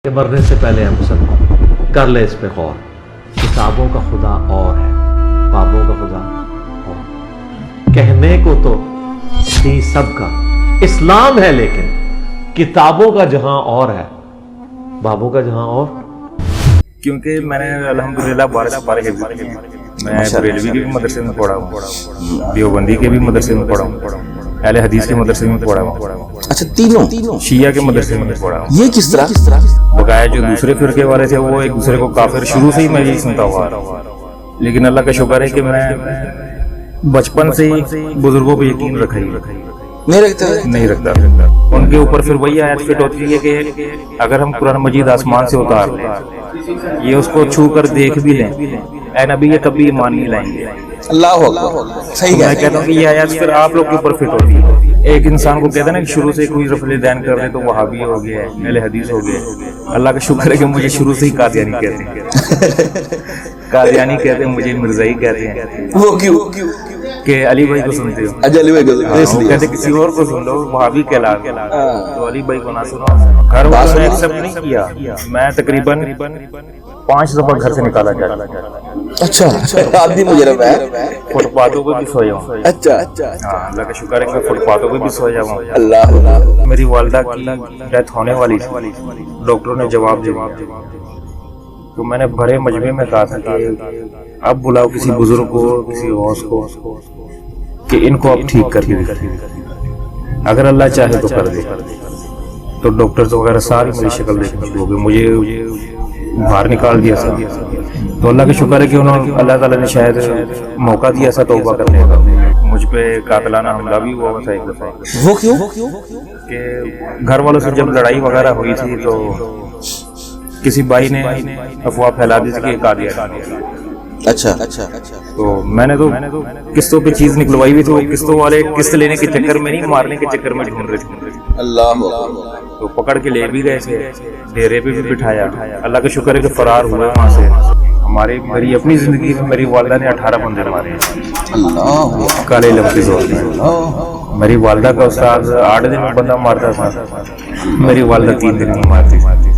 کہ مرنے سے پہلے ہے مسلمان، کر لے اس پہ غور۔ کتابوں کا خدا اور ہے، بابوں کا خدا اور۔ کہنے کو تو تھی سب کا اسلام ہے، لیکن کتابوں کا جہاں اور ہے، بابوں کا جہاں اور۔ کیونکہ میں نے الحمدللہ 12 حفظ کیے ہیں۔ میں بریلوی کے بھی مدرسے میں پڑھا ہوں، دیوبندی کے بھی مدرسے میں پڑھا ہوں، اہل حدیث کے مدرسے میں پڑھا ہوں، اچھا تینوں شیعہ کے مدرسے میں پڑھا ہوں۔ یہ کس طرح؟ بقایا جو دوسرے فرقے والے تھے وہ ایک دوسرے کو کافر شروع سے ہی میں یہی سنتا ہوا، لیکن اللہ کا شکر ہے کہ میں بچپن سے ہی بزرگوں پہ یقین رکھا ہی نہیں رکھتا۔ ان کے اوپر پھر وہی آیت فٹ ہوتی ہے کہ اگر ہم قرآن مجید آسمان سے اتار لیں، یہ اس کو چھو کر دیکھ بھی لیں، اے نبی یہ تب بھی ایمان نہیں لائیں گے۔ اللہ اکبر، صحیح میں کہتا ہوں کہ یہ آیات پھر آپ لوگ کے اوپر فٹ ہوتی ہے۔ ایک انسان کو کہتا ہے نا کہ شروع سے کوئی رفع دین کر دے تو وہابی ہو گیا ہے، اہل حدیث ہو گئے۔ اللہ کا شکر ہے کہ مجھے شروع سے ہی قادیانی کہتے ہیں، قادیانی کہتے ہیں، مجھے مرزائی کہتے ہیں۔ وہ کیوں؟ کہ علی بھائی کو سنتے ہو، اجل علی بھائی کو وہ کہتے کسی اور کو سن لو، وہابی کہلا گے، تو علی بھائی کو نہ سنو۔ گھر والوں نے ایکسپٹ نہیں کیا، میں تقریباً 5 دفعہ گھر سے نکالا گیا۔ اچھا آدمی مجرم ہے، فٹ پاتھوں پہ بھی سویا ہوں۔ اچھا ہاں، اللہ کا شکر ہے کہ فٹ پاتھوں پہ بھی سویا ہوں۔ اللہ۔ میری والدہ کی ڈیتھ ہونے والی تھی، ڈاکٹروں نے جواب دیا، تو میں نے بڑے مجمع میں کہا تھا کہ اب بلاؤ کسی بزرگ کو، کسی غوث کو، کہ ان کو اب ٹھیک کر دے، اگر اللہ چاہے تو کر دے۔ تو ڈاکٹرز وغیرہ ساری میری شکل دیکھنا شروع ہو گئے، مجھے باہر نکال دیا تھا۔ تو اللہ کا شکر ہے کہ اللہ تعالیٰ نے شاید موقع دیا تھا توبہ کرنے کا۔ مجھ پہ قاتلانہ حملہ بھی ہوا تھا ایک دفعہ۔ وہ کیوں؟ کہ گھر والوں سے جب لڑائی وغیرہ ہوئی تھی تو کسی بھائی نے افواہ پھیلا دی تھی کہ قادیانی۔ اچھا تو میں نے تو قسطوں پہ چیز نکلوائی ہوئی، تو قسطوں والے قسط لینے کے چکر میں نہیں، مارنے کے چکر میں ڈھونڈ رہے تھے۔ اللہ، تو پکڑ کے لے بھی گئے تھے، ڈیرے پہ بھی بٹھایا۔ اللہ کا شکر ہے کہ فرار ہوئے وہاں سے۔ میری اپنی زندگی میں میری والدہ نے 18 بندے مارے ہیں، اللہ کالے علم کے زور میں۔ میری والدہ کا استاد 8 دن میں بندہ مارتا تھا، میری والدہ 3 دن میں مارتی تھی۔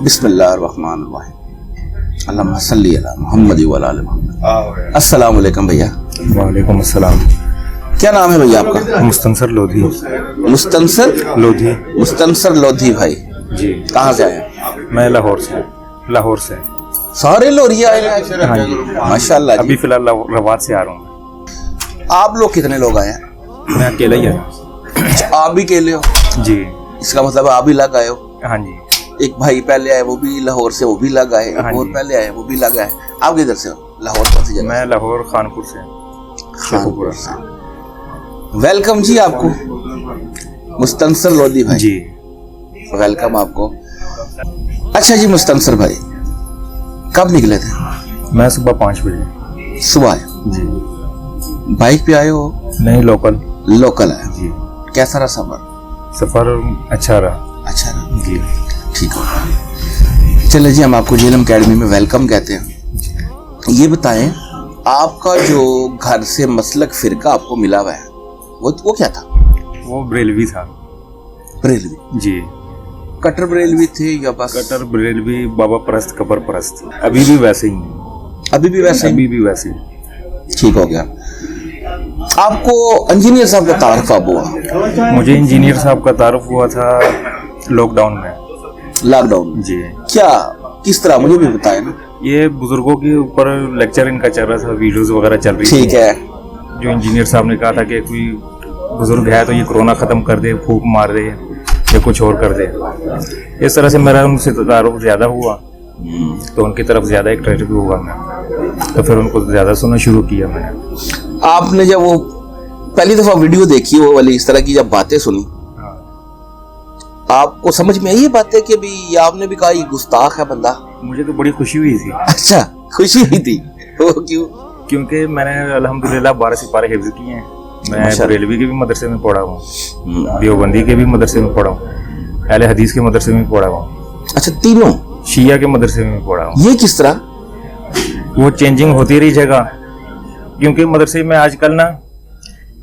بسم اللہ الرحمن الرحیم، اللہم صلی علی محمد وعلی آل محمد۔ السلام علیکم بھیا۔ وعلیکم السلام۔ کیا نام ہے بھیا آپ کا؟ مستنصر لودھی۔ مستنصر لودھی؟ مستنصر لودھی بھائی، جی۔ کہاں سے آئے؟ میں لاہور سے۔ سارے لوریے آئے ہیں؟ ہاں جی، ماشاء اللہ۔ ابھی فی الحال روات سے آ رہا ہوں۔ آپ لوگ کتنے لوگ آئے ہیں؟ میں اکیلا ہی آیا۔ آپ بھی اکیلے ہو؟ جی۔ اس کا مطلب آپ بھی لگ آئے ہو؟ ہاں جی۔ ایک بھائی پہلے آئے وہ بھی لاہور سے، وہ بھی لگ آئے، ایک اور پہلے آئے وہ بھی لگ آئے۔ آپ کدھر سے ہو؟ لاہور کون سی جگہ؟ میں لاہور خانپور سے۔ خانپور سے۔ ویلکم جی آپ کو، مستنصر لودھی بھائی جی، ویلکم آپ کو۔ اچھا جی مستنصر بھائی، کب نکلے تھے؟ میں صبح 5 بجے۔ صبح آئے؟ جی۔ بائک پہ آئے ہو؟ نہیں، لوکل آئے؟ جی۔ کیسا رہا سفر؟ اچھا رہا۔ اچھا رہا، جی۔ ٹھیک ہو۔ چلے جی، ہم آپ کو جیلم اکیڈمی میں ویلکم کہتے ہیں۔ یہ بتائیں آپ کا جو گھر سے مسلک فرقہ آپ کو ملا ہوا ہے وہ کیا تھا؟ وہ بریلوی تھا۔ بریلوی؟ جی۔ کٹر بریلوی تھے یا بس؟ کٹر بریلوی، بابا پرست، قبر پرست، ابھی بھی ویسے ہی۔ ابھی بھی ویسے؟ ابھی بھی ویسے ہی۔ ٹھیک ہو گیا۔ آپ کو انجینئر صاحب کا تعارف کب ہوا؟ مجھے انجینئر صاحب کا تعارف ہوا تھا لاک ڈاؤن میں۔ Lockdown? جی۔ کیا کس طرح مجھے بھی بتائیں نا۔ یہ بزرگوں کے اوپر لیکچر ان کا چل رہا تھا، ویڈیوز وغیرہ چل رہی تھی۔ ٹھیک ہے۔ جو انجینئر صاحب نے کہا تھا کہ کوئی بزرگ ہے تو یہ کورونا ختم کر دے، پھونک مار دے یا کچھ اور کر دے۔ اس طرح سے میرا ان سے تعارف زیادہ ہوا، تو ان کی طرف زیادہ اٹریکٹ ہوا میں، تو پھر ان کو زیادہ سننا شروع کیا میں نے۔ آپ نے جب وہ پہلی دفعہ ویڈیو دیکھی وہ والی، اس طرح کی جب باتیں سنی، آپ کو سمجھ میں آئی یہ باتیں کہ بھی آپ نے بھی کہا یہ گستاخ ہے بندہ؟ مجھے تو بڑی خوشی ہوئی تھی۔ اچھا، خوشی ہوئی تھی؟ وہ کیوں؟ کیونکہ میں نے الحمدللہ 12 سے 12 حفظ کیے ہیں۔ میں بریلوی کے بھی مدرسے میں پڑھا ہوں، دیوبندی کے بھی مدرسے میں پڑھا ہوں، اہل حدیث کے مدرسے میں پڑھا ہوں۔ اچھا، تینوں؟ شیعہ کے مدرسے میں پڑھا ہوں۔ یہ کس طرح؟ وہ چینجنگ ہوتی رہی جگہ، کیونکہ مدرسے میں آج کل نا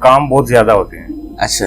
کام بہت زیادہ ہوتے ہیں۔ اچھا۔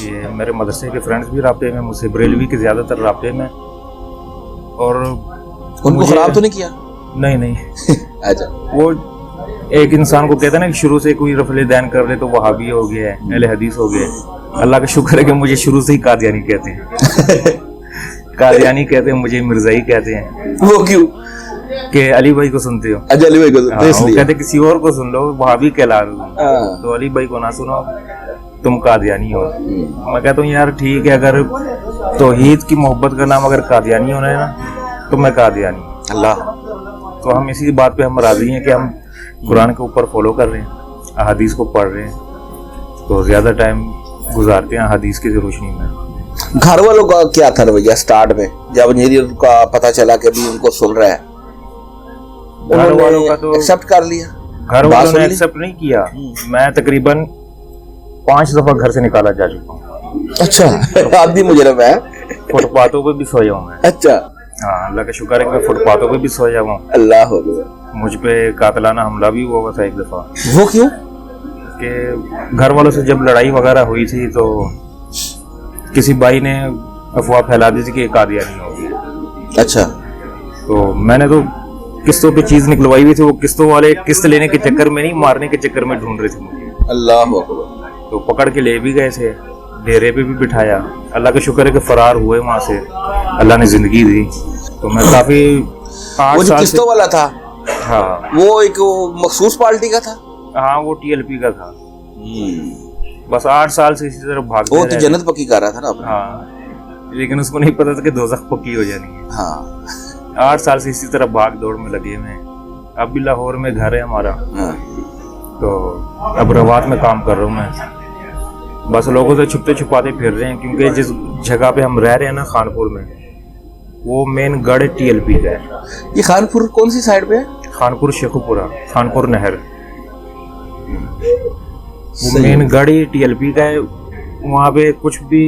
یہ میرے مدرسے کے فرینڈس بھی رابطے میں، مجھ سے بریلوی کے زیادہ تر رابطے میں. اور ان کو خراب تو نہیں کیا؟ نہیں. اچھا. وہ ایک انسان کو کہتے ہیں نا کہ شروع سے کوئی رفع دین کر لے تو وہابی ہو گیا ہے، اہل حدیث ہو گئے. اللہ کا شکر ہے کہ مجھے شروع سے ہی قادیانی کہتے ہیں. قادیانی کہتے ہیں، مجھے مرزائی کہتے ہیں. وہ کیوں؟ کہ علی بھائی کو سنتے ہو. اچھا علی بھائی کو وہ کہتے ہیں کسی اور کو سن لو، وہابی کہلا رہے ہو، تو علی بھائی کو نہ سنو، تم قادیانی ہو. میں کہتا ہوں یار ٹھیک ہے، اگر توحید کی محبت کا نام اگر قادیانی ہونا ہے نا تو میں قادیانی ہوں. اللہ. تو ہم اسی بات پہ ہم راضی ہیں کہ ہم قرآن کے اوپر فالو کر رہے ہیں، احادیث کو پڑھ رہے ہیں، تو زیادہ ٹائم گزارتے ہیں احادیث کی روشنی میں. گھر والوں کا کیا تھا رویہ اسٹارٹ میں جب انجینئر کا پتہ چلا کہ بھی ان کو سن رہا ہے؟ گھر والوں کا تو ایکسپٹ کر لیا؟ گھر والوں نے ایکسپٹ نہیں کیا. میں تقریباً 5 دفعہ گھر سے نکالا جا چکا ہوں. اچھا. آدمی مجرم ہے. فٹ پاتھوں پہ بھی سویا ہوں میں. اچھا. ہاں اللہ کا شکر ہے کہ میں فٹ پاتھوں پہ بھی سویا ہوں. اللہ اکبر. مجھ پہ قاتلانہ حملہ بھی ہوا تھا ایک دفعہ. وہ کیوں؟ کہ گھر والوں سے جب لڑائی وغیرہ ہوئی تھی تو کسی بھائی نے افواہ پھیلا دی تھی کہ قادیانی ہو گیا. اچھا. تو میں نے تو قسطوں پہ چیز نکلوائی ہوئی تھی، وہ قسطوں والے قسط لینے کے چکر میں نہیں، مارنے کے چکر میں ڈھونڈ رہے تھے مجھے. اللہ اکبر. تو پکڑ کے لے بھی گئے تھے، ڈیرے پہ بھی بٹھایا. اللہ کا شکر ہے کہ فرار ہوئے وہاں سے، اللہ نے زندگی دی. تو میں کافی 8 وہ جو سال قسطوں والا تھا ہاں وہ ایک مخصوص پارٹی کا تھا؟ ہاں وہ TLP کا تھا. بس 8 سال سے اسی طرح بھاگتے وہ رہے. تو جنت پکی کر رہا تھا نا اپنا. ہاں لیکن اس کو نہیں پتا تھا کہ دوزخ پکی ہو جانی ہے. ہاں 8 سال سے اسی طرح بھاگ دوڑ میں لگے ہوئے ہیں. اب بھی لاہور میں گھر ہے ہمارا، ہاں. تو اب روات میں کام کر رہا ہوں میں. بس لوگوں سے چھپتے چھپاتے پھر رہے ہیں، کیونکہ جس جگہ پہ ہم رہ رہے ہیں نا خانپور میں، وہ مین گڑھ TLP کا ہے. یہ خانپور کون سی سائڈ پہ ہے؟ خانپور شیخو پورہ، خانپور نہر. وہ مین گڑھ ہی TLP کا ہے. وہاں پہ کچھ بھی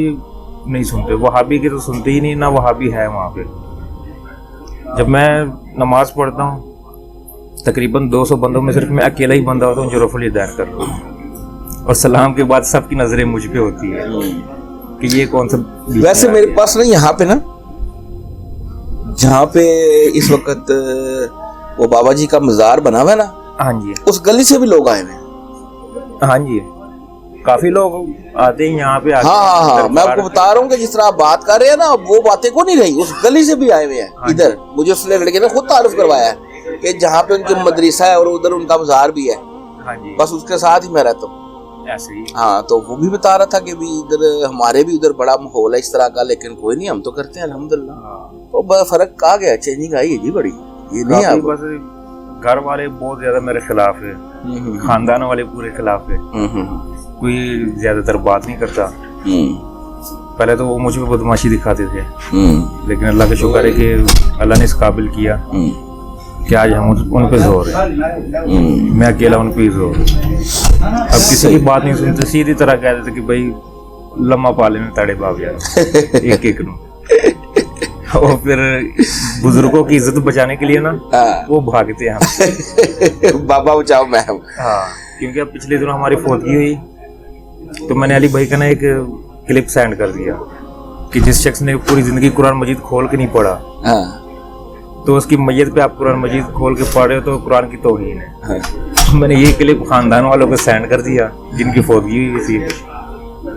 نہیں سنتے، وہابی کی تو سنتے ہی نہیں، نہ وہابی ہے وہاں پہ. جب میں نماز پڑھتا ہوں تقریباً 200 بندوں میں صرف میں اکیلا ہی بندہ ہوتا ہوں جو رفع دین کر رہا ہوں، اور سلام کے بعد سب کی نظریں مجھ پہ ہوتی ہے کہ یہ کون سا. ویسے میرے پاس نا یہاں پہ نا جہاں پہ اس وقت وہ بابا جی کا مزار بنا ہوا ہے نا، ہاں جی اس گلی سے بھی لوگ آئے ہوئے ہیں. ہاں جی کافی لوگ آتے ہیں یہاں پہ. ہاں میں آپ کو بتا رہا ہوں کہ جس طرح آپ بات کر رہے ہیں نا وہ باتیں کو نہیں رہی، اس گلی سے بھی آئے ہوئے ہیں ادھر. مجھے اس لڑکے نے خود تعارف کروایا ہے کہ جہاں پہ ان کی مدرسہ ہے اور ادھر ان کا مزار بھی ہے. ہاں جی بس اس کے ساتھ ہی میں رہتا ہوں. ایسے ہی. ہاں تو وہ بھی بتا رہا تھا کہ بھی ادھر ہمارے بھی ادھر بڑا ماحول ہے اس طرح کا، لیکن کوئی نہیں، ہم تو کرتے ہیں الحمدللہ. تو بڑا فرق آ گیا، چینجنگ آئی ہے جی بڑی. یہ نہیں آپ بس گھر والے بہت زیادہ میرے خلاف ہے، خاندان والے پورے خلاف ہے. کوئی زیادہ تر بات نہیں کرتا. پہلے تو وہ مجھ پہ بدماشی دکھاتے تھے، لیکن اللہ کا شکر ہے کہ اللہ نے اس قابل کیا کہ آج ہم ان پہ زور ہے. میں اکیلا ان پہ زور. اب کسی کی بات نہیں سنتے، سیدھی طرح کہہ دیتے کہ بھائی لمحہ پالے میں تاڑے باغ یار ایک ایک نو. اور پھر بزرگوں کی عزت بچانے کے لیے نا وہ بھاگتے ہیں ہم. بابا بچاؤ میں. ہاں کیونکہ اب پچھلے دنوں ہماری فوتگی ہوئی تو میں نے علی بھائی کا نا ایک کلپ سینڈ کر دیا کہ جس شخص نے پوری زندگی قرآن مجید کھول کے نہیں پڑھا تو اس کی میت پہ آپ قرآن مجید کھول کے پڑھ رہے ہو تو قرآن کی توہین ہے. میں نے یہ کلپ خاندان والوں کو سینڈ کر دیا جن کی فوتگی ہوئی تھی.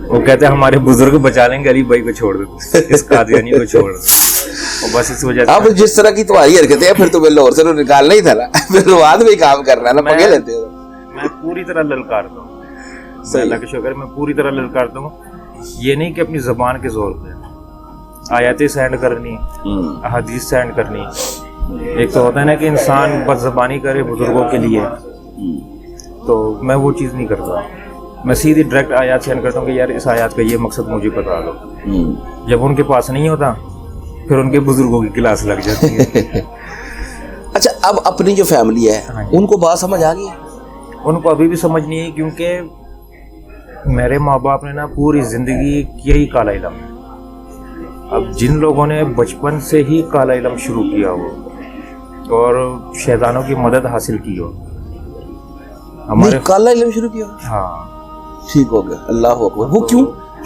وہ کہتے ہیں ہمارے بزرگ بچا لیں گے، علی بھائی کو چھوڑ دو، اس قادیانی کو چھوڑ دو. بس اس وجہ سے اب جس طرح کی تمہاری حرکتیں ہیں پھر تمہیں لاہور سے نکالنا ہی تھا نا، پھر رواد میں کام کرنا ہے نا، پکے لیتے ہو. میں پوری طرح للکارتا ہوں. اللہ کا شکر میں پوری طرح للکارتا ہوں. یہ نہیں کہ اپنی زبان کے زور پہ آیاتیں سینڈ کرنی، احادیث سینڈ کرنی. ایک تو ہوتا ہے نا کہ انسان بد زبانی کرے بزرگوں کے لیے، تو میں وہ چیز نہیں کرتا. میں سیدھی ڈائریکٹ آیات سینڈ کرتا ہوں کہ یار اس آیات کا یہ مقصد مجھے بتا دو. جب ان کے پاس نہیں ہوتا پھر ان کے بزرگوں کی کلاس لگ جاتی ہے. اچھا اب اپنی جو فیملی ہے ان کو بات سمجھ آ گئی ہے؟ ان کو ابھی بھی سمجھ نہیں ہے، کیونکہ میرے ماں باپ نے نا پوری زندگی کیا ہی کالا علم. اب جن لوگوں نے بچپن سے ہی کالا علم شروع کیا ہو اور شیطانوں کی مدد حاصل کی ہو، ہمارے کالا علم شروع کیا. ہاں ٹھیک ہو گیا. اللہ اکبر. وہ کیوں